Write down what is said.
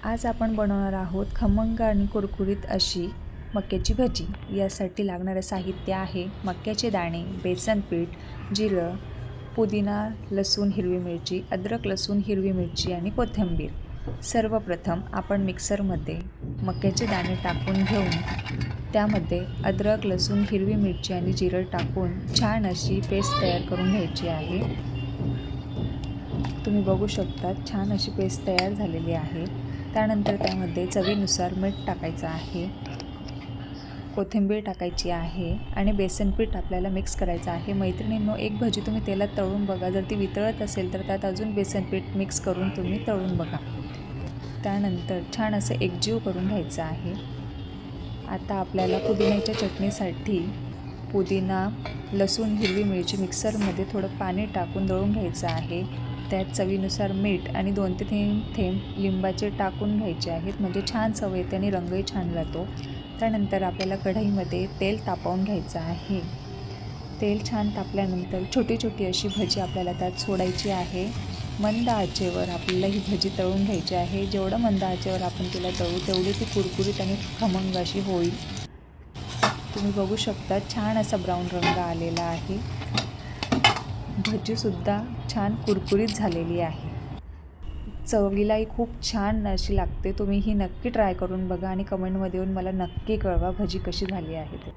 आज आपण बनवणार आहोत खमंग आणि कुरकुरीत अशी मक्याची भजी। यासाठी लागणारे साहित्य आहे मक्याचे दाणे, बेसन पीठ, जिरं, पुदिना, लसूण, हिरवी मिरची, अद्रक, लसूण, हिरवी मिरची आणि कोथिंबीर। सर्वप्रथम आपण मिक्सरमध्ये मक्याचे दाणे टाकून घेऊन त्यामध्ये अद्रक, लसूण, हिरवी मिरची आणि जिरं टाकून छान अशी पेस्ट तयार करून घ्यायची आहे। तुम्ही बघू शकता छान अशी पेस्ट तयार झालेली आहे। त्यानंतर त्यामध्ये चवीनुसार मीठ टाकायचं आहे, कोथिंबीर टाकायची आहे आणि बेसन पीठ आपल्याला मिक्स करायचं आहे। मैत्रिणींनो, एक भजी तुम्ही तेलात तळून बघा, जर ती वितळत असेल तर त्यात अजून बेसन पीठ मिक्स करून तुम्ही तळून बघा। त्यानंतर छान असं एकजीव करून घ्यायचं आहे। आता आपल्याला पुदिन्याच्या चटणीसाठी पुदिना, लसूण, हिरवी मिरची मिक्सरमध्ये थोडं पाणी टाकून दळून घ्यायचं आहे। त्यात चवीनुसार मीठ आणि 2 ते 3 थेंब लिंबाचे टाकून घ्यायचे आहेत, म्हणजे छान चव येते आणि रंगही छान राहतो। त्यानंतर आपल्याला कढईमध्ये तेल तापवून घ्यायचं आहे। तेल छान तापल्यानंतर छोटी छोटी अशी भजी आपल्याला त्यात सोडायची आहे। मंद आचेवर आपल्याला ही भजी तळून घ्यायची आहे। जेवढं मंद आचेवर आपण तिला तळू तेवढी ती कुरकुरीत आणि खमंग अशी होईल। तुम्ही बघू शकता छान असा ब्राऊन रंग आलेला आहे। भजीसुद्धा छान कुरकुरीत झालेली आहे। चवीलाही खूप छान अशी लागते। तुम्ही ही नक्की ट्राय करून बघा आणि कमेंटमध्ये येऊन मला नक्की कळवा भजी कशी झाली आहे ते।